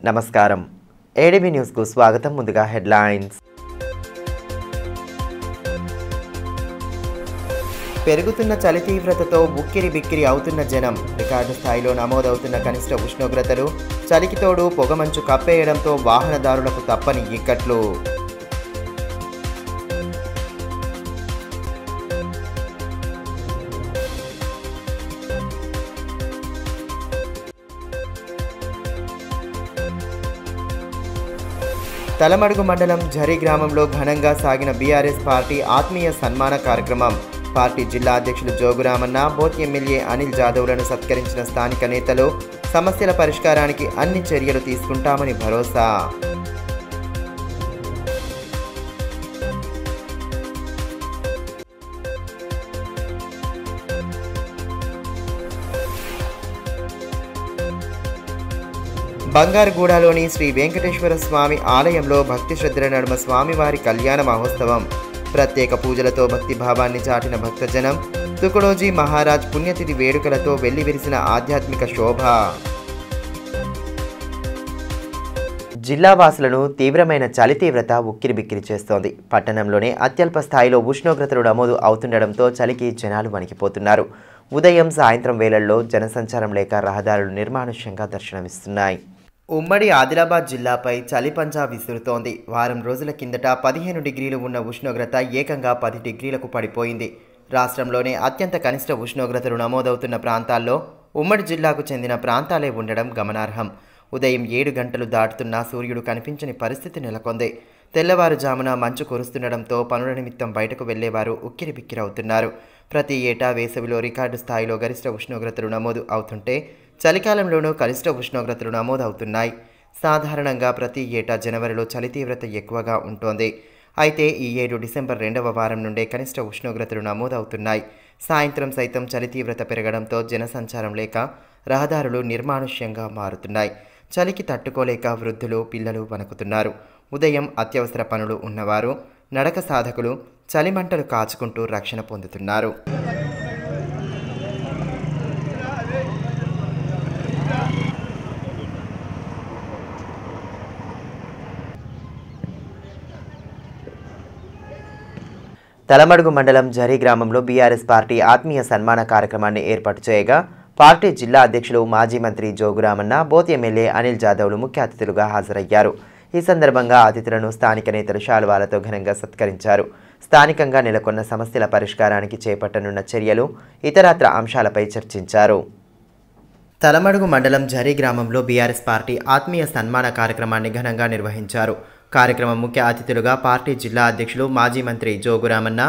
నమస్కారం. ADB news కు స్వాగతం. ముందుగా హెడ్లైన్స్. పెరుగుతున్న చలి తీవ్రతతో ఉక్కిరి బిక్కిరి అవుతున్న జనం. రికార్డు స్థాయిలో నమోదవుతున్న కనిష్ట ఉష్ణోగ్రతలు. చలికి తోడు పొగమంచు కప్పేయడంతో వాహనదారులకు తప్పని ఇక్కట్లు. తలమడుగు మండలం ఝరీ గ్రామంలో ఘనంగా సాగిన బీఆర్ఎస్ పార్టీ ఆత్మీయ సన్మాన కార్యక్రమం. పార్టీ జిల్లా అధ్యక్షులు జోగురామన్న, బోత్ ఎమ్మెల్యే అనిల్ జాదవ్లను సత్కరించిన స్థానిక నేతలు సమస్యల పరిష్కారానికి అన్ని చర్యలు తీసుకుంటామని భరోసా. బంగారుగూడలోని శ్రీ వెంకటేశ్వర స్వామి ఆలయంలో భక్తి శ్రద్ధల నడుమ స్వామివారి కళ్యాణ మహోత్సవం. ప్రత్యేక పూజలతో భక్తిభావాన్ని చాటిన భక్తజనం. తుకడోజీ మహారాజ్ పుణ్యతిథి వేడుకలతో వెల్లివిరిసిన ఆధ్యాత్మిక శోభ. జిల్లావాసులను తీవ్రమైన చలి తీవ్రత ఉక్కిరిబిక్కిరి చేస్తోంది. పట్టణంలోనే అత్యల్ప స్థాయిలో ఉష్ణోగ్రతలు నమోదు అవుతుండటంతో చలికి జనాలు వణికిపోతున్నారు. ఉదయం సాయంత్రం వేళల్లో జనసంచారం లేక రహదారులు నిర్మానుష్యంగా దర్శనమిస్తున్నాయి. ఉమ్మడి ఆదిలాబాద్ జిల్లాపై చలి పంజా విసురుతోంది. వారం రోజుల కిందట 15 డిగ్రీలు ఉన్న ఉష్ణోగ్రత ఏకంగా 10 డిగ్రీలకు పడిపోయింది. రాష్ట్రంలోనే అత్యంత కనిష్ట ఉష్ణోగ్రతలు నమోదవుతున్న ప్రాంతాల్లో ఉమ్మడి జిల్లాకు చెందిన ప్రాంతాలే ఉండడం గమనార్హం. ఉదయం 7 గంటలు దాటుతున్నా సూర్యుడు కనిపించని పరిస్థితి నెలకొంది. తెల్లవారుజామున మంచు కురుస్తుండడంతో పనుల నిమిత్తం బయటకు వెళ్లేవారు ఉక్కిరిబిక్కిరవుతున్నారు. ప్రతి ఏటా వేసవిలో రికార్డు స్థాయిలో గరిష్ట ఉష్ణోగ్రతలు నమోదు అవుతుంటే చలికాలంలోనూ కనిష్ట ఉష్ణోగ్రతలు నమోదవుతున్నాయి. సాధారణంగా ప్రతి ఏటా జనవరిలో చలి తీవ్రత ఎక్కువగా ఉంటోంది. అయితే ఈ ఏడు డిసెంబర్ 2వ వారం నుండే కనిష్ట ఉష్ణోగ్రతలు నమోదవుతున్నాయి. సాయంత్రం సైతం చలి తీవ్రత పెరగడంతో జనసంచారం లేక రహదారులు నిర్మానుష్యంగా మారుతున్నాయి. చలికి తట్టుకోలేక వృద్ధులు, పిల్లలు వణుకుతున్నారు. ఉదయం అత్యవసర పనులు ఉన్నవారు, నడక సాధకులు చలిమంటలు కాచుకుంటూ రక్షణ పొందుతున్నారు. తలమడుగు మండలం ఝరీ గ్రామంలో బీఆర్ఎస్ పార్టీ ఆత్మీయ సన్మాన కార్యక్రమాన్ని ఏర్పాటు చేయగా పార్టీ జిల్లా అధ్యక్షులు మాజీ మంత్రి జోగురామన్న, బోత్ ఎమ్మెల్యే అనిల్ జాదవ్లు ముఖ్య అతిథులుగా హాజరయ్యారు. ఈ సందర్భంగా అతిథులను స్థానిక నేతలు శాలువాలతో ఘనంగా సత్కరించారు. స్థానికంగా నెలకొన్న సమస్యల పరిష్కారానికి చేపట్టనున్న చర్యలు, ఇతరత్ర అంశాలపై చర్చించారు. తలమడుగు మండలం ఝరీ గ్రామంలో బీఆర్ఎస్ పార్టీ ఆత్మీయ సన్మాన కార్యక్రమాన్ని ఘనంగా నిర్వహించారు. కార్యక్రమం ముఖ్య అతిథులుగా పార్టీ జిల్లా అధ్యక్షులు మాజీ మంత్రి జోగురామన్న,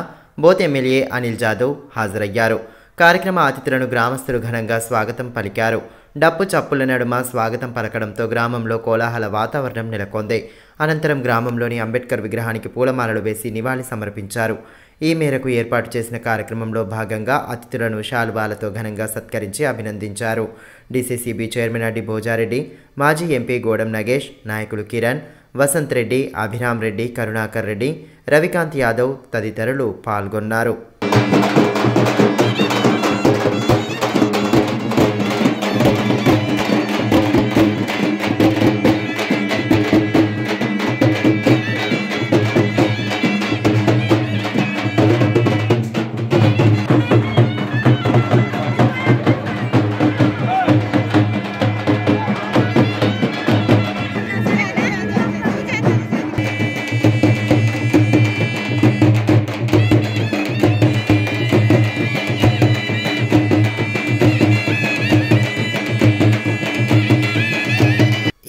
బోత్ ఎమ్మెల్యే అనిల్ జాదవ్ హాజరయ్యారు. కార్యక్రమ అతిథులను గ్రామస్తులు ఘనంగా స్వాగతం పలికారు. డప్పు చప్పుల నడుమ స్వాగతం పలకడంతో గ్రామంలో కోలాహల వాతావరణం నెలకొంది. అనంతరం గ్రామంలోని అంబేద్కర్ విగ్రహానికి పూలమాలలు వేసి నివాళి సమర్పించారు. ఈ మేరకు ఏర్పాటు చేసిన కార్యక్రమంలో భాగంగా అతిథులను శాలువాలతో ఘనంగా సత్కరించి అభినందించారు. డీసీసీబీ చైర్మన్ అడ్డి భోజారెడ్డి, మాజీ ఎంపీ గోడం నగేష్, నాయకులు కిరణ్, వసంత్ రెడ్డి, అభిరామ్ రెడ్డి, కరుణాకర్ రెడ్డి, రవికాంత్ యాదవ్ తదితరులు పాల్గొన్నారు.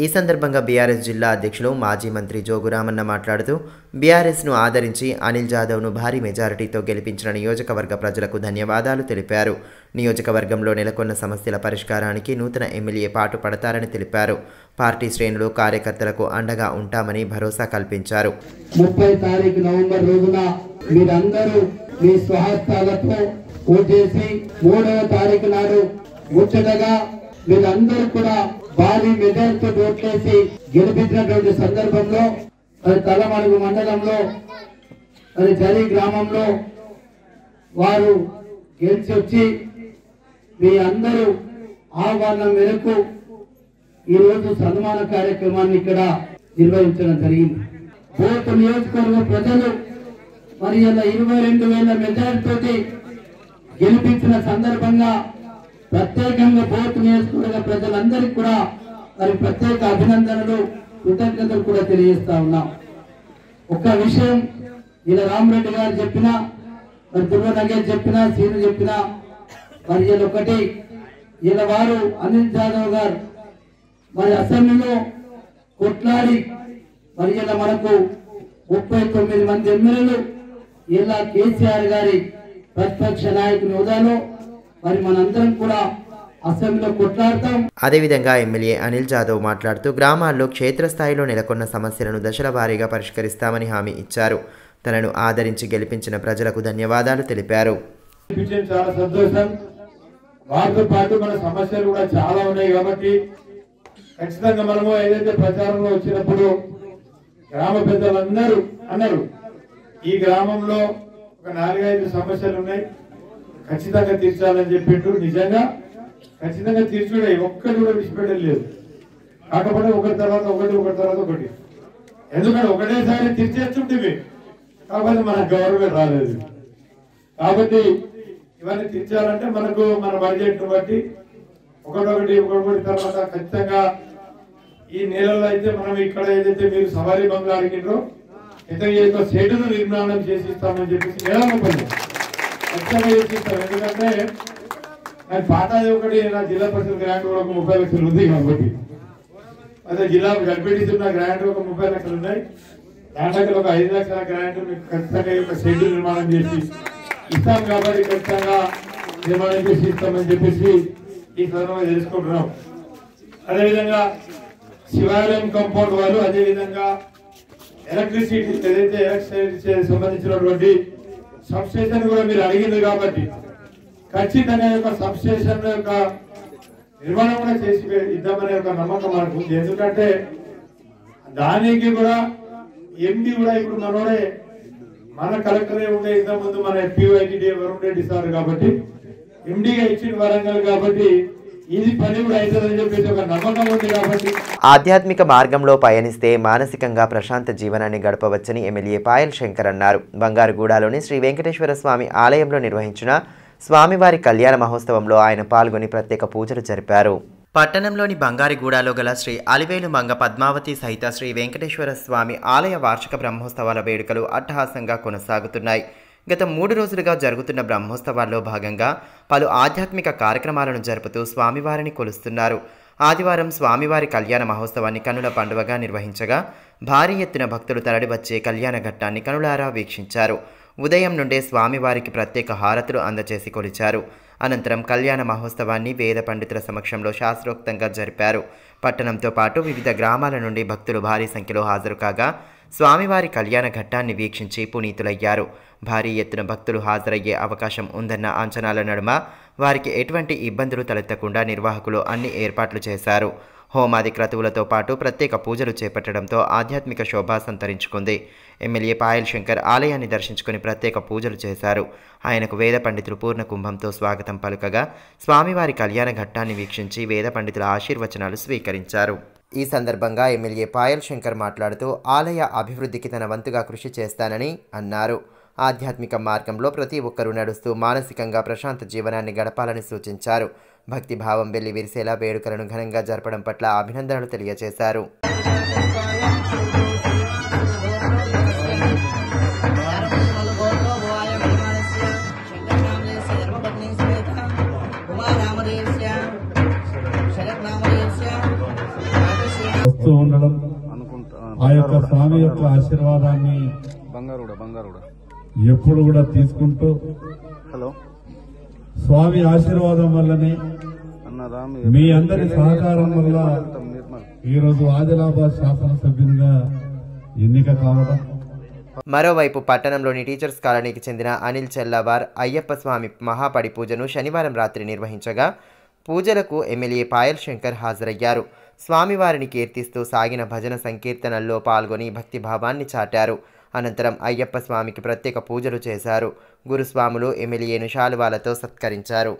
ఈ సందర్భంగా బీఆర్ఎస్ జిల్లా అధ్యక్షులు మాజీ మంత్రి జోగురామన్న మాట్లాడుతూ బీఆర్ఎస్ను ఆదరించి అనిల్ జాదవ్ను భారీ మెజారిటీతో గెలిపించిన నియోజకవర్గ ప్రజలకు ధన్యవాదాలు తెలిపారు. నియోజకవర్గంలో నెలకొన్న సమస్యల పరిష్కారానికి నూతన ఎమ్మెల్యే పాటు పడతారని తెలిపారు. పార్టీ శ్రేణులు కార్యకర్తలకు అండగా ఉంటామని భరోసా కల్పించారు. 30 తారీఖు నవంబర్ రోజున మీరందరూ మీ స్వహస్తాలతో ఓటేసి 3వ తారీఖు నాడు ముచ్చటగా మీరందరూ కూడా భారీ మెజార్టీతో ఓట్లేసి గెలిపించినటువంటి సందర్భంలో తలమడుగు మండలంలో ఝరీ గ్రామంలో వారు గెలిచి వచ్చి మీ అందరూ ఆహ్వానం మేరకు ఈ రోజు సన్మాన కార్యక్రమాన్ని ఇక్కడ నిర్వహించడం జరిగింది. బోర్డు నియోజకవర్గ ప్రజలు మరి ఇలా 22,000 మెజారిటీతోటి గెలిపించిన సందర్భంగా ప్రత్యేకంగా బోర్డు నియోజకవర్గ ప్రజలందరికీ కూడా మరి ప్రత్యేక అభినందనలు, కృతజ్ఞతలు కూడా తెలియజేస్తా ఉన్నాం. ఒక్క విషయం ఇలా రామరెడ్డి గారు చెప్పినా, మరి దుర్వ నగేష్ చెప్పినా, సీను చెప్పినా, మరి ఇలా ఒకటి ఇలా వారు అనిల్ జాదవ్ గారు మరి అసెంబ్లీలో కొట్లాడి మరి ఇలా మనకు 39 మంది ఎమ్మెల్యేలు ఇలా కేసీఆర్ గారి ప్రతిపక్ష నాయకుని హోదాలో మరి మనందరం కూడా అసెంబ్లీలో కొట్లాడతాం. అదేవిధంగా ఎమ్మెల్యే అనిల్ జాదవ్ మాట్లాడుతూ గ్రామాల్లో క్షేత్రస్థాయిలో నెలకొన్న సమస్యలను దశల వారీగా పరిష్కరిస్తామని హామీ ఇచ్చారు. తనను ఆదరించి గెలిపించిన ప్రజలకు ధన్యవాదాలు తెలిపారు. చాలా సంతోషం. వారితో పాటు మన సమస్యలు కూడా చాలా ఉన్నాయి కాబట్టి ఖచ్చితంగా మనము ఏదైతే ప్రచారంలో వచ్చినప్పుడు గ్రామ పెద్దలందరూ అన్నారు ఈ గ్రామంలో ఒక 4-5 సమస్యలు ఉన్నాయి, ఖచ్చితంగా తీర్చాలని చెప్పిండు. నిజంగా ఖచ్చితంగా తీర్చుడే, ఒక్కటి కూడా విడిచిపెట్టలేదు. కాకపోతే ఒకటి తర్వాత ఒకటి, ఎందుకంటే ఒకటేసారి తీర్చేస్తుంటే కాకపోతే మన గవర్నమెంట్ రాలేదు. కాబట్టి ఇవన్నీ తీర్చాలంటే మనకు మన బడ్జెట్ బట్టి ఒకటి తర్వాత ఖచ్చితంగా ఈ నెలలో అయితే మనం ఇక్కడ ఏదైతే మీరు సవారీ బంగ్లా అడిగిండ్రో ఇంత షెడ్ను నిర్మాణం చేసి ఇస్తామని చెప్పేసి నిరామపల్లి ఖచ్చితంగా చేసిస్తాం. ఎందుకంటే నాకు పాతాది ఒకటి నా జిల్లా పరిషత్ గ్రాంట్ కూడా ఒక 30 లక్షలు ఉంది కాబట్టి, అదే జిల్లా గడిపెట్టిస్తున్న నా గ్రాంట్ ఒక 30 లక్షలు ఉన్నాయి. దాంట్లో ఒక 5 లక్షల గ్రాంట్ మీకు ఖచ్చితంగా ఒక షెడ్ నిర్మాణం చేసి ఇస్తాం కాబట్టి ఖచ్చితంగా నిర్మాణం చేసి ఇస్తామని చెప్పేసి ఈ సందర్భంగా తెలుసుకుంటున్నాం. అదేవిధంగా శివాలయం కాంపౌండ్ వాళ్ళు, అదేవిధంగా ఎలక్ట్రిసిటీ ఏదైతే ఎలక్ట్రిసిటీ సంబంధించినటువంటి సబ్ స్టేషన్ కూడా మీరు అడిగింది కాబట్టి ఖచ్చితంగా సబ్ స్టేషన్ యొక్క నిర్మాణం కూడా చేసి ఇద్దామనే ఒక నమ్మకం మనకు ఉంది. ఎందుకంటే దానికి కూడా ఎండి కూడా ఇప్పుడు మనోడే మన కలెక్టరే ఉండే ఇంత ముందు మన PYD వరుణ్ రెడ్డి సార్ కాబట్టి ఎండిగా ఇచ్చిన వరంగల్ కాబట్టి ఇది పని కూడా అవుతుందని చెప్పేసి ఒక నమ్మకం ఉంది. కాబట్టి ఆధ్యాత్మిక మార్గంలో పయనిస్తే మానసికంగా ప్రశాంత జీవనాన్ని గడపవచ్చని ఎమ్మెల్యే పాయల్ శంకర్ అన్నారు. బంగారుగూడలోని శ్రీ వెంకటేశ్వర స్వామి ఆలయంలో నిర్వహించిన స్వామివారి కళ్యాణ మహోత్సవంలో ఆయన పాల్గొని ప్రత్యేక పూజలు జరిపారు. పట్టణంలోని బంగారిగూడలో గల శ్రీ అలివేలు మంగ పద్మావతి సహిత శ్రీ వెంకటేశ్వర స్వామి ఆలయ వార్షిక బ్రహ్మోత్సవాల వేడుకలు అట్టహాసంగా కొనసాగుతున్నాయి. గత 3 రోజులుగా జరుగుతున్న బ్రహ్మోత్సవాల్లో భాగంగా పలు ఆధ్యాత్మిక కార్యక్రమాలను జరుపుతూ స్వామివారిని కొలుస్తున్నారు. ఆదివారం స్వామివారి కళ్యాణ మహోత్సవాన్ని కనుల పండుగగా నిర్వహించగా భారీ ఎత్తున భక్తులు తరలివచ్చే కళ్యాణ ఘట్టాన్ని కనులారా వీక్షించారు. ఉదయం నుండే స్వామివారికి ప్రత్యేక హారతులు అందచేసి కొలిచారు. అనంతరం కళ్యాణ మహోత్సవాన్ని వేద పండితుల సమక్షంలో శాస్త్రోక్తంగా జరిపారు. పట్టణంతో పాటు వివిధ గ్రామాల నుండి భక్తులు భారీ సంఖ్యలో హాజరు కాగా స్వామివారి కళ్యాణ ఘట్టాన్ని వీక్షించి పునీతులయ్యారు. భారీ ఎత్తున భక్తులు హాజరయ్యే అవకాశం ఉందన్న అంచనాల నడుమ వారికి ఎటువంటి ఇబ్బందులు తలెత్తకుండా నిర్వాహకులు అన్ని ఏర్పాట్లు చేశారు. హోమాది క్రతువులతో పాటు ప్రత్యేక పూజలు చేపట్టడంతో ఆధ్యాత్మిక శోభ సంతరించుకుంది. ఎమ్మెల్యే పాయల్ శంకర్ ఆలయాన్ని దర్శించుకుని ప్రత్యేక పూజలు చేశారు. ఆయనకు వేద పండితులు పూర్ణ కుంభంతో స్వాగతం పలుకగా స్వామివారి కళ్యాణ ఘట్టాన్ని వీక్షించి వేద పండితుల ఆశీర్వచనాలు స్వీకరించారు. ఈ సందర్భంగా ఎమ్మెల్యే పాయల్ శంకర్ మాట్లాడుతూ ఆలయ అభివృద్ధికి తన వంతుగా కృషి చేస్తానని అన్నారు. ఆధ్యాత్మిక మార్గంలో ప్రతి ఒక్కరూ నడుస్తూ మానసికంగా ప్రశాంత జీవనాన్ని గడపాలని సూచించారు. భక్తిభావం వెళ్లి విరిసేలా వేడుకలను ఘనంగా జరపడం పట్ల అభినందనలు తెలియజేశారు. వస్తూ ఉండడం ఆ యొక్క స్వామి యొక్క ఆశీర్వాదాన్ని ఎప్పుడు కూడా తీసుకుంటూ స్వామి ఆశీర్వాదం వల్లనే మీ అందరి సహకారం వల్ల ఈరోజు ఆదిలాబాద్ శాసనసభ్యునిగా ఎన్నిక కావడం. మరోవైపు పట్టణంలోని టీచర్స్ కాలనీకి చెందిన అనిల్ చెల్లవార్ అయ్యప్ప స్వామి మహాపడి పూజను శనివారం రాత్రి నిర్వహించగా పూజలకు ఎమ్మెల్యే పాయల్ శంకర్ హాజరయ్యారు. స్వామివారిని కీర్తిస్తూ సాగిన భజన సంకీర్తనల్లో పాల్గొని భక్తిభావాన్ని చాటారు. అనంతరం అయ్యప్ప స్వామికి ప్రత్యేక పూజలు చేశారు. గురుస్వాములు ఎమ్మెల్యేను శాలువాలతో సత్కరించారు.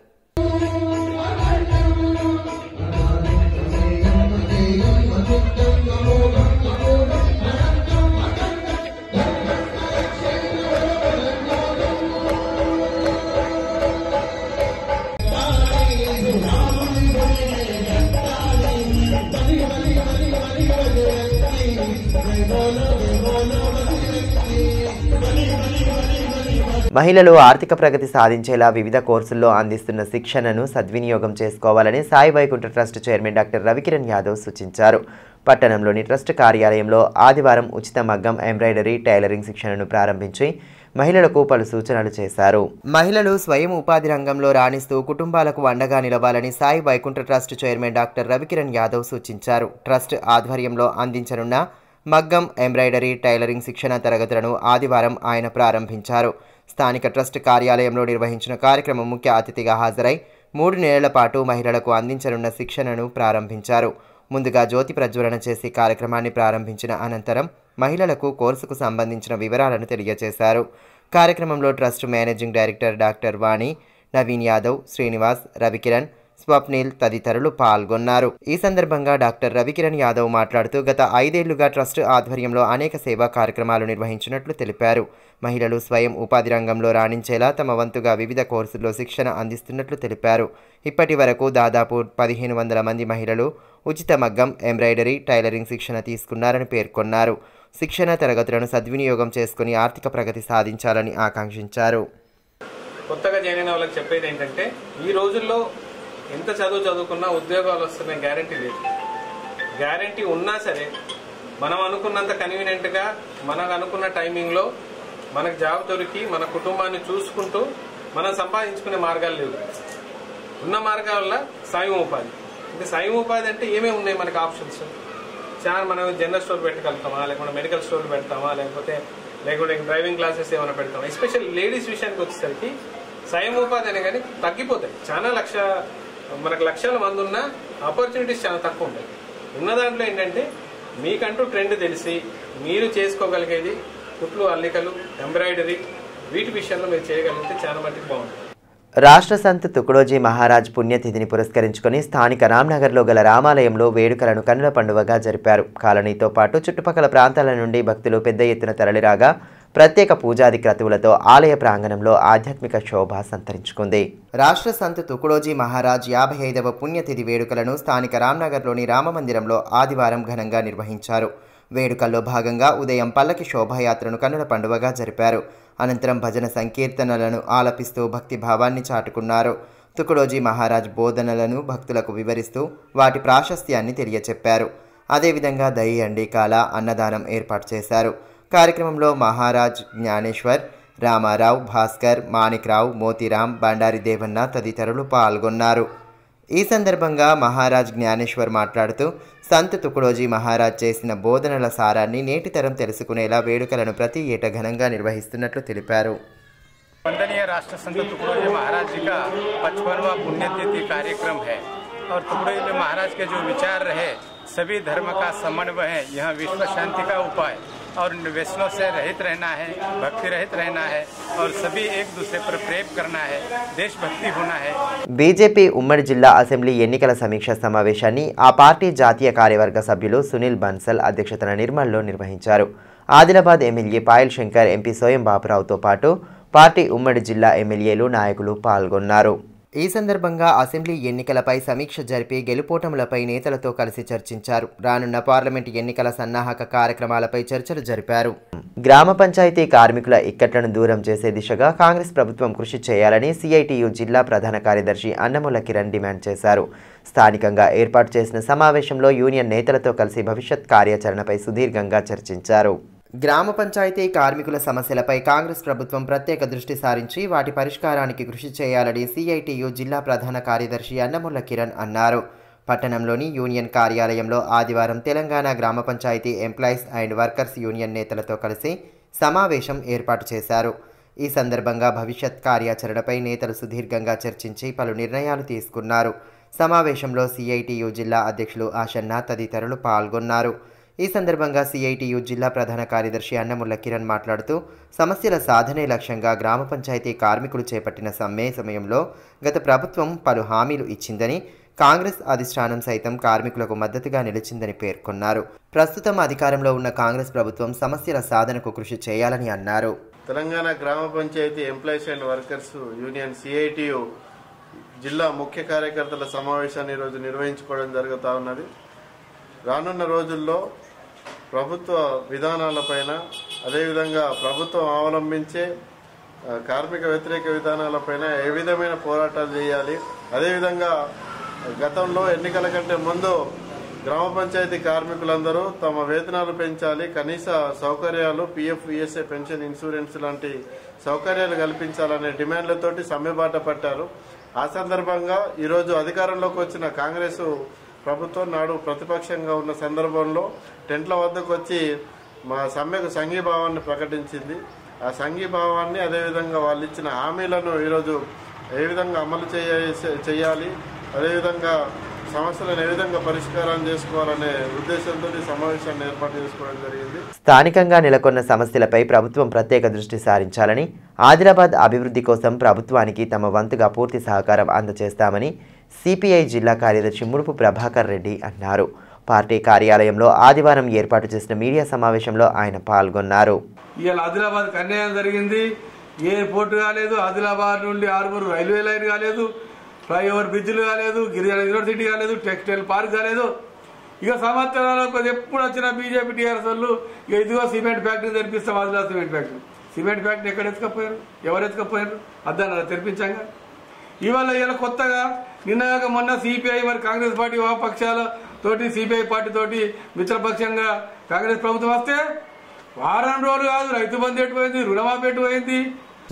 మహిళలు ఆర్థిక ప్రగతి సాధించేలా వివిధ కోర్సుల్లో అందిస్తున్న శిక్షణను సద్వినియోగం చేసుకోవాలని Sai Vaikuntha trust chairman doctor Ravikiran Yadav సూచించారు. పట్టణంలోని ట్రస్ట్ కార్యాలయంలో ఆదివారం ఉచిత మగ్గం ఎంబ్రాయిడరీ టైలరింగ్ శిక్షణను ప్రారంభించి మహిళలకు పలు సూచనలు చేశారు. మహిళలు స్వయం ఉపాధి రంగంలో రాణిస్తూ కుటుంబాలకు అండగా నిలవాలని Sai Vaikuntha trust chairman doctor Ravikiran Yadav సూచించారు. ట్రస్ట్ ఆధ్వర్యంలో అందించనున్న మగ్గం ఎంబ్రాయిడరీ టైలరింగ్ శిక్షణ తరగతులను ఆదివారం ఆయన ప్రారంభించారు. స్థానిక ట్రస్ట్ కార్యాలయంలో నిర్వహించిన కార్యక్రమం ముఖ్య అతిథిగా హాజరై 3 నెలల పాటు మహిళలకు అందించనున్న శిక్షణను ప్రారంభించారు. ముందుగా జ్యోతి ప్రజ్వలన చేసి కార్యక్రమాన్ని ప్రారంభించిన అనంతరం మహిళలకు కోర్సుకు సంబంధించిన వివరాలను తెలియజేశారు. కార్యక్రమంలో ట్రస్ట్ మేనేజింగ్ డైరెక్టర్ డాక్టర్ వాణి, నవీన్ యాదవ్, శ్రీనివాస్, రవికిరణ్, స్వప్నిల్ తదితరులు పాల్గొన్నారు. ఈ సందర్భంగా డాక్టర్ రవికిరణ్ యాదవ్ మాట్లాడుతూ గత 5 ఏళ్లుగా ట్రస్ట్ ఆధ్వర్యంలో అనేక సేవా కార్యక్రమాలు నిర్వహించినట్లు తెలిపారు. మహిళలు స్వయం ఉపాధి రంగంలో రాణించేలా తమ వంతుగా వివిధ కోర్సుల్లో శిక్షణ అందిస్తున్నట్లు తెలిపారు. ఇప్పటి వరకు దాదాపు 1500 మంది మహిళలు ఉచిత మగ్గం ఎంబ్రాయిడరీ టైలరింగ్ శిక్షణ తీసుకున్నారని పేర్కొన్నారు. శిక్షణ తరగతులను సద్వినియోగం చేసుకుని ఆర్థిక ప్రగతి సాధించాలని ఆకాంక్షించారు. కొత్తగా జాయిన్ అయిన వాళ్ళకి చెప్పేది ఏంటంటే ఈ రోజుల్లో ఎంత చదువుకున్నా ఉద్యోగాలు వస్తున్న గ్యారంటీ లేదు. గ్యారంటీ ఉన్నా సరే మనం అనుకున్నంత కన్వీనియంట్గా మనకు అనుకున్న టైమింగ్లో మనకు జాబ్ దొరికి మన కుటుంబాన్ని చూసుకుంటూ మనం సంపాదించుకునే మార్గాలు లేవు. ఉన్న మార్గాల స్వయం ఉపాధి. అంటే స్వయం ఉపాధి అంటే ఏమేమి ఉన్నాయి మనకు ఆప్షన్స్? చాలా మనం జనరల్ స్టోర్ పెట్టగలుగుతామా, లేకుంటే మెడికల్ స్టోర్ పెడతామా, లేకపోతే డ్రైవింగ్ క్లాసెస్ ఏమైనా పెడతామా. ఎస్పెషల్ లేడీస్ విషయానికి వచ్చేసరికి స్వయం ఉపాధి అనే కానీ తగ్గిపోతాయి. చాలా మనకు లక్షల మంది ఉన్న ఆపర్చునిటీస్ చాలా తక్కువ ఉంటాయి. ఉన్న దాంట్లో ఏంటంటే మీకంటూ ట్రెండ్ తెలిసి మీరు చేసుకోగలిగేది కుట్లు, అల్లికలు, ఎంబ్రాయిడరీ వీటి విషయంలో మీరు చేయగలిగితే చాలా మటుకు బాగుంటుంది. రాష్ట్ర సంత్ తుకుడోజీ మహారాజ్ పుణ్యతిథిని పురస్కరించుకొని స్థానిక రామ్నగర్లో గల రామాలయంలో వేడుకలను కన్నుల పండుగగా జరిపారు. కాలనీతో పాటు చుట్టుపక్కల ప్రాంతాల నుండి భక్తులు పెద్ద ఎత్తున తరలిరాగా ప్రత్యేక పూజాది క్రతువులతో ఆలయ ప్రాంగణంలో ఆధ్యాత్మిక శోభ సంతరించుకుంది. రాష్ట్ర సంత్ తుకుడోజీ మహారాజ్ 55వ పుణ్యతిథి వేడుకలను స్థానిక రామ్నగర్లోని రామమందిరంలో ఆదివారం ఘనంగా నిర్వహించారు. వేడుకల్లో భాగంగా ఉదయం పల్లకి శోభాయాత్రను కన్నుల పండుగగా జరిపారు. అనంతరం భజన సంకీర్తనలను ఆలపిస్తూ భక్తి భావాన్ని చాటుకున్నారు. తుకుడోజీ మహారాజ్ బోధనలను భక్తులకు వివరిస్తూ వాటి ప్రాశస్త్యాన్ని తెలియచెప్పారు. అదేవిధంగా దహి అండీకాల అన్నదానం ఏర్పాటు చేశారు. కార్యక్రమంలో మహారాజ్ జ్ఞానేశ్వర్, రామారావు, భాస్కర్, మాణిక్రావు, మోతీరామ్, బండారి దేవన్న తదితరులు పాల్గొన్నారు. ఈ సందర్భంగా మహారాజ్ జ్ఞానేశ్వర్ మాట్లాడుతూ సంత్ తుకుడోజీ మహారాజ్ చేసిన బోధనల సారాన్ని నేటి తరం తెలుసుకునేలా వేడుకలను ప్రతి ఏటా ఘనంగా నిర్వహిస్తున్నట్లు తెలిపారు. वंदनीय राष्ट्र संत तुकडोजी महाराज जी का 55वां पुण्यतिथि कार्यक्रम है और तुकडोजी महाराज के जो विचार रहे सभी धर्म का समन्वय है, यह विश्व शांति का उपाय और वैष्णव से रहित रहना है, भक्ति रहित रहना है और सभी एक दूसरे पर प्रेम करना है, देशभक्ति होना है. బీజేపీ ఉమ్మడి జిల్లా అసెంబ్లీ ఎన్నికల సమీక్ష సమావేశాన్ని ఆ పార్టీ జాతీయ కార్యవర్గ సభ్యులు సునీల్ బన్సల్ అధ్యక్షతన నిర్మల్లో నిర్వహించారు. ఆదిలాబాద్ ఎమ్మెల్యే పాయల్ శంకర్, ఎంపీ సోయం బాపురావుతో పాటు పార్టీ ఉమ్మడి జిల్లా ఎమ్మెల్యేలు, నాయకులు పాల్గొన్నారు. ఈ సందర్భంగా అసెంబ్లీ ఎన్నికలపై సమీక్ష జరిపి గెలుపోటములపై నేతలతో కలిసి చర్చించారు. రానున్న పార్లమెంట్ ఎన్నికల సన్నాహక కార్యక్రమాలపై చర్చలు జరిపారు. గ్రామ పంచాయతీ కార్మికుల ఇక్కట్లను దూరం చేసే దిశగా కాంగ్రెస్ ప్రభుత్వం కృషి చేయాలని సిఐటియు జిల్లా ప్రధాన కార్యదర్శి అన్నముల కిరణ్ డిమాండ్ చేశారు. స్థానికంగా ఏర్పాటు చేసిన సమావేశంలో యూనియన్ నేతలతో కలిసి భవిష్యత్ కార్యాచరణపై సుదీర్ఘంగా చర్చించారు. గ్రామ పంచాయతీ కార్మికుల సమస్యలపై కాంగ్రెస్ ప్రభుత్వం ప్రత్యేక దృష్టి సారించి వాటి పరిష్కారానికి కృషి చేయాలని సిఐటియు జిల్లా ప్రధాన కార్యదర్శి అన్నముల కిరణ్ అన్నారు. పట్టణంలోని యూనియన్ కార్యాలయంలో ఆదివారం Telangana Grama Panchayati employees and workers union నేతలతో కలిసి సమావేశం ఏర్పాటు చేశారు. ఈ సందర్భంగా భవిష్యత్ కార్యాచరణపై నేతలు సుదీర్ఘంగా చర్చించి పలు నిర్ణయాలు తీసుకున్నారు. సమావేశంలో సిఐటియు జిల్లా అధ్యక్షులు ఆశన్న తదితరులు పాల్గొన్నారు. ఈ సందర్భంగా సిఐటియు జిల్లా ప్రధాన కార్యదర్శి అన్నముల కిరణ్ మాట్లాడుతూ సమస్యల సాధనే లక్ష్యంగా గ్రామ పంచాయతీ కార్మికులు చేపట్టిన సమ్మె సమయంలో గత ప్రభుత్వం పలు హామీలు ఇచ్చిందని, కాంగ్రెస్ అధిష్టానం సైతం కార్మికులకు మద్దతుగా నిలిచిందని పేర్కొన్నారు. ప్రస్తుతం అధికారంలో ఉన్న కాంగ్రెస్ ప్రభుత్వం సమస్యల సాధనకు కృషి చేయాలని అన్నారు. Telangana Grama Panchayati employees and workers union CITU జిల్లా ముఖ్య కార్యకర్తల సమావేశాన్ని ఈరోజు నిర్వహించుకోవడం జరుగుతూ ఉన్నది. రానున్న రోజుల్లో ప్రభుత్వ విధానాలపైన, అదేవిధంగా ప్రభుత్వం అవలంబించే కార్మిక వ్యతిరేక విధానాలపైన ఏ విధమైన పోరాటాలు చేయాలి. అదేవిధంగా గతంలో ఎన్నికల కంటే ముందు గ్రామ పంచాయతీ కార్మికులందరూ తమ వేతనాలు పెంచాలి, కనీస సౌకర్యాలు పిఎఫ్, ఈఎస్ఐ, పెన్షన్, ఇన్సూరెన్స్ లాంటి సౌకర్యాలు కల్పించాలనే డిమాండ్లతోటి సమ్మెబాట పట్టారు. ఆ సందర్భంగా ఈరోజు అధికారంలోకి వచ్చిన కాంగ్రెస్ ప్రభుత్వం నాడు ప్రతిపక్షంగా ఉన్న సందర్భంలో టెంట్ల వద్దకు వచ్చి మా సమ్మెకు సంఘీభావాన్ని ప్రకటించింది. ఆ సంఘీభావాన్ని అదేవిధంగా వాళ్ళు ఇచ్చిన హామీలను ఈరోజు ఏ విధంగా అమలు చేయాలి, అదేవిధంగా సమస్యలను ఏ విధంగా పరిష్కారం చేసుకోవాలనే ఉద్దేశంతో ఈ సమావేశాన్ని ఏర్పాటు చేసుకోవడం జరిగింది. స్థానికంగా నెలకొన్న సమస్యలపై ప్రభుత్వం ప్రత్యేక దృష్టి సారించాలని, ఆదిలాబాద్ అభివృద్ధి కోసం ప్రభుత్వానికి తమ వంతుగా పూర్తి సహకారం అందజేస్తామని సిపిఐ జిల్లా కార్యదర్శి ముడుపు ప్రభాకర్ రెడ్డి అన్నారు. పార్టీ కార్యాలయంలో ఆదివారం ఏర్పాటు చేసిన మీడియా సమావేశంలో ఆయన పాల్గొన్నారు. ఇవాళ ఆదిలాబాద్కి అన్యాయం జరిగింది. ఎయిర్పోర్ట్ కాలేదు, ఆదిలాబాద్ నుండి ఆర్మూర్ రైల్వే లైన్ కాలేదు, ఫ్లైఓవర్ బ్రిడ్జ్లు కాలేదు, గిరిజన యూనివర్సిటీ కాలేదు, టెక్స్టైల్ పార్క్ కాలేదు. ఇక సంవత్సరాలకు ఎప్పుడు వచ్చిన బీజేపీ టీఆర్ఎస్ వాళ్ళు ఇదిగో సిమెంట్ ఫ్యాక్టరీ తెరిపిస్తాం, Adilabad cement factory. Cement factory ఎక్కడ ఎత్తుకపోయారు, ఎవరు ఎత్తుకపోయారు? అద్దాన తెరిపించాగా. ఇవాళ ఇలా కొత్తగా నిన్నగాక మొన్న సిపిఐ మరి కాంగ్రెస్ పార్టీ వామపక్షాల తోటి సిపిఐ పార్టీ తోటి మిత్రపక్షంగా కాంగ్రెస్ ప్రభుత్వం వస్తే వారం రోజులు కాదు రైతు బంధు ఎటుపోయింది, రుణమాఫీ ఎటుపోయింది.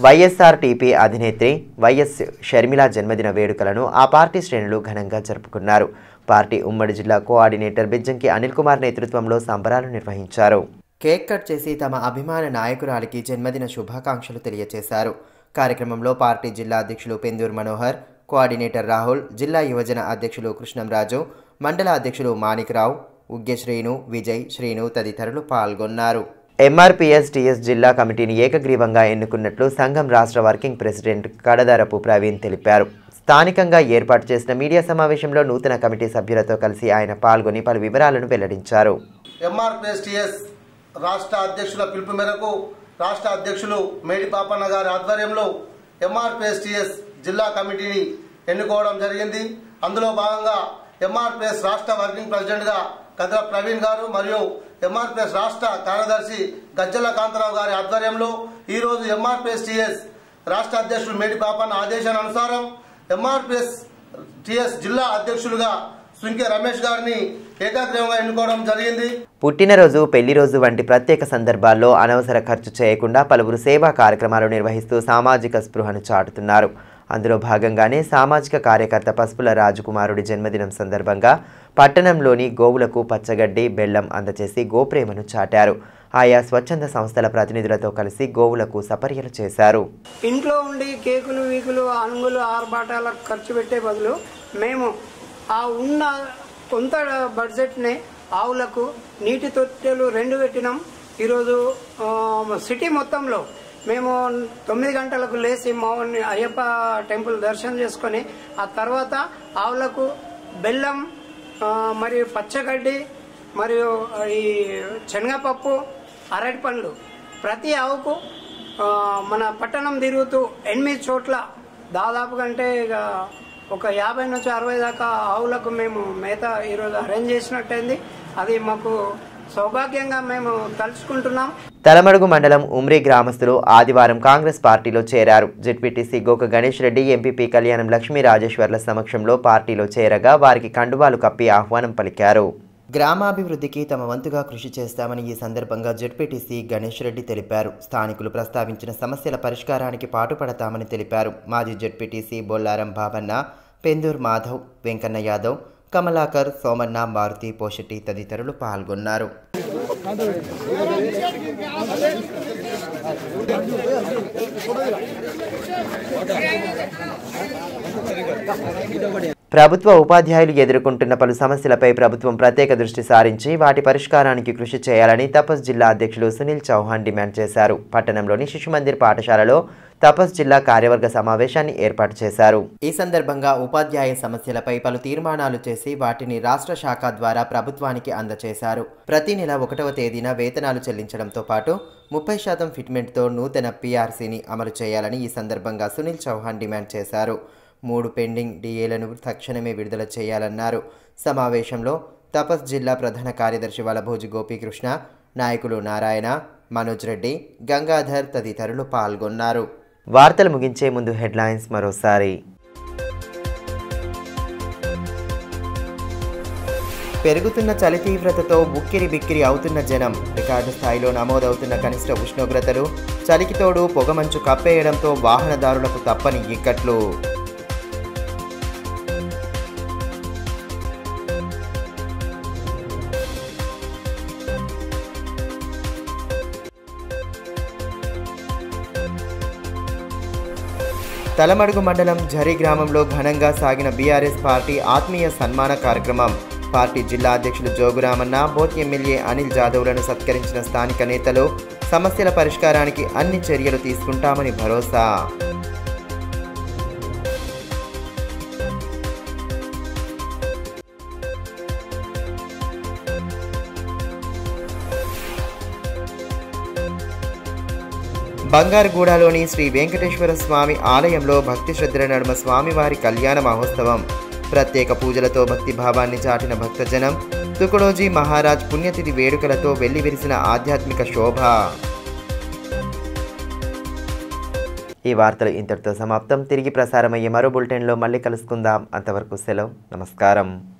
వైఎస్ఆర్టీపీ అధినేత్రి వైఎస్ షర్మిల జన్మదిన వేడుకలను ఆ పార్టీ శ్రేణులు ఘనంగా జరుపుకున్నారు. పార్టీ ఉమ్మడి జిల్లా కోఆర్డినేటర్ బిజ్జంకి అనిల్ కుమార్ నేతృత్వంలో సంబరాలు నిర్వహించారు. కేక్ కట్ చేసి తమ అభిమాన నాయకురాలికి జన్మదిన శుభాకాంక్షలు తెలియజేశారు. కార్యక్రమంలో పార్టీ జిల్లా అధ్యక్షులు పెందూర్ మనోహర్, కోఆర్డినేటర్ రాహుల్, జిల్లా యువజన అధ్యక్షులు కృష్ణంరాజు, మండల అధ్యక్షులు మాణిక్రావు, ఉగ్గే శ్రీను, విజయ్, శ్రీను తదితరులు పాల్గొన్నారు. ఎంఆర్పీఎస్-టీఎస్ జిల్లా కమిటీని ఏకగ్రీవంగా ఎన్నుకున్నట్లు సంఘం రాష్ట్ర వర్కింగ్ ప్రెసిడెంట్ కడదరపు ప్రవీణ్ తెలిపారు. స్థానికంగా ఏర్పాటు చేసిన మీడియా సమావేశంలో నూతన కమిటీ సభ్యులతో కలిసి ఆయన పాల్గొని పలు వివరాలను వెల్లడించారు. ఎంఆర్పీఎస్-టీఎస్ రాష్ట్ర అధ్యక్షుల పిలుపు మేరకు రాష్ట్ర అధ్యక్షులు మేడి పాపన్న గారి ఆధ్వర్యంలో ఎంఆర్పీఎస్-టీఎస్ జిల్లా కమిటీని ఎన్నుకోవడం జరిగింది. అందులో భాగంగా ఎంఆర్పీఎస్ రాష్ట్ర వర్కింగ్ ప్రెసిడెంట్ గా కదర ప్రవీణ్ గారు మరియు ఎంఆర్పీఎస్ రాష్ట్ర కార్యదర్శి గజ్జల కాంతారావు గారి ఆధ్వర్యంలో ఈరోజు ఎంఆర్పీఎస్-టీఎస్ రాష్ట్ర అధ్యక్షులు మేడి పాపన్న ఆదేశానుసారం ఎంఆర్పీఎస్-టీఎస్ జిల్లా అధ్యక్షులుగా సుంకె రమేష్ గారిని ఏకాగ్రీవంగా ఎన్నుకోవడం జరిగింది. పుట్టినరోజు, పెళ్లి రోజు వంటి ప్రత్యేక సందర్భాల్లో అనవసర ఖర్చు చేయకుండా పలువురు సేవా కార్యక్రమాలు నిర్వహిస్తూ సామాజిక స్పృహను చాటుతున్నారు. అందులో భాగంగానే సామాజిక కార్యకర్త పసుపుల రాజకుమారుడి జన్మదినం సందర్భంగా పట్టణంలోని గోవులకు పచ్చగడ్డి, బెల్లం అందజేసి గోప్రేమను చాటారు. ఆయా స్వచ్ఛంద సంస్థల ప్రతినిధులతో కలిసి గోవులకు సపర్యలు చేశారు. ఇంట్లో ఉండి కేకులు, వీకులు, అంగులు, ఆర్భాటాలకు ఖర్చు పెట్టే బదులు మేము ఆ ఉన్న కొంత బడ్జెట్ని ఆవులకు నీటి తొట్టెలు 2 పెట్టినాం. ఈరోజు సిటీ మొత్తంలో మేము 9 గంటలకు లేచి మావుని అయ్యప్ప టెంపుల్ దర్శనం చేసుకొని ఆ తర్వాత ఆవులకు బెల్లం మరియు పచ్చగడ్డి మరియు ఈ శనగపప్పు, అరటి పండ్లు ప్రతి ఆవుకు మన పట్టణం తిరుగుతూ 8 చోట్ల దాదాపు కంటే ఇక ఒక 50 నుంచి 60 దాకా ఆవులకు మేము మేత ఈరోజు అరేంజ్ చేసినట్టయింది. అది మాకు సౌభాగ్యంగా మేము తలుచుకుంటున్నాం. తలమడుగు మండలం ఉమ్రీ గ్రామస్తులు ఆదివారం కాంగ్రెస్ పార్టీలో చేరారు. జెడ్పీటీసీ గోక గణేష్ రెడ్డి, ఎంపీపీ కళ్యాణం లక్ష్మీ రాజేశ్వర్ల సమక్షంలో పార్టీలో చేరగా వారికి కండువాలు కప్పి ఆహ్వానం పలికారు. గ్రామాభివృద్ధికి తమ వంతుగా కృషి చేస్తామని ఈ సందర్భంగా జెడ్పీటీసీ గణేష్ రెడ్డి తెలిపారు. స్థానికులు ప్రస్తావించిన సమస్యల పరిష్కారానికి పాటుపడతామని తెలిపారు. మాజీ జెడ్పీటీసీ బొల్లారం బాబన్న, పెందూర్ మాధవ్, వెంకన్న యాదవ్, కమలాకర్, సోమన్న, మారుతి, పోషెట్టి తదితరులు పాల్గొన్నారు. ప్రభుత్వ ఉపాధ్యాయులు ఎదుర్కొంటున్న పలు సమస్యలపై ప్రభుత్వం ప్రత్యేక దృష్టి సారించి వాటి పరిష్కారానికి కృషి చేయాలని తపస్ జిల్లా అధ్యక్షులు సునీల్ చౌహాన్ డిమాండ్ చేశారు. పట్టణంలోని శిశుమందిర్ పాఠశాలలో తపస్ జిల్లా కార్యవర్గ సమావేశాన్ని ఏర్పాటు చేశారు. ఈ సందర్భంగా ఉపాధ్యాయ సమస్యలపై పలు తీర్మానాలు చేసి వాటిని రాష్ట్ర శాఖ ద్వారా ప్రభుత్వానికి అందజేశారు. ప్రతి నెల 1వ తేదీన వేతనాలు చెల్లించడంతో పాటు 30% ఫిట్మెంట్తో నూతన పీఆర్సీని అమలు చేయాలని ఈ సందర్భంగా సునీల్ చౌహాన్ డిమాండ్ చేశారు. 3 పెండింగ్ డిఏలను తక్షణమే విడుదల చేయాలన్నారు. సమావేశంలో తపస్ జిల్లా ప్రధాన కార్యదర్శి వలభోజు గోపీకృష్ణ, నాయకులు నారాయణ, మనోజ్ రెడ్డి, గంగాధర్ తదితరులు పాల్గొన్నారు. వార్తలు ముగించే ముందు హెడ్లైన్స్ మరోసారి. పెరుగుతున్న చలి తీవ్రతతో ఉక్కిరి బిక్కిరి అవుతున్న జనం. రికార్డు స్థాయిలో నమోదవుతున్న కనిష్ట ఉష్ణోగ్రతలు. చలికి తోడు పొగమంచు కప్పేయడంతో వాహనదారులకు తప్పని ఇక్కట్లు. తలమడుగు మండలం ఝరి గ్రామంలో ఘనంగా సాగిన బీఆర్ఎస్ పార్టీ ఆత్మీయ సన్మాన కార్యక్రమం. పార్టీ జిల్లా అధ్యక్షులు జోగురామన్న, బోత్ ఎమ్మెల్యే అనిల్ జాదవ్లను సత్కరించిన స్థానిక నేతలు. సమస్యల పరిష్కారానికి అన్ని చర్యలు తీసుకుంటామని భరోసా. బంగారుగూడలోని శ్రీ వెంకటేశ్వర స్వామి ఆలయంలో భక్తి శ్రద్ధల నడుమ స్వామివారి కళ్యాణ మహోత్సవం. ప్రత్యేక పూజలతో భక్తిభావాన్ని చాటిన భక్తజనం. తుకడోజీ మహారాజ్ పుణ్యతిథి వేడుకలతో వెల్లివిరిసిన ఆధ్యాత్మిక శోభ. ఈ వార్తలు ఇంతటితో సమాప్తం. తిరిగి ప్రసారమయ్యే మరో బులెటిన్లో మళ్ళీ కలుసుకుందాం. అంతవరకు సెలవు. నమస్కారం.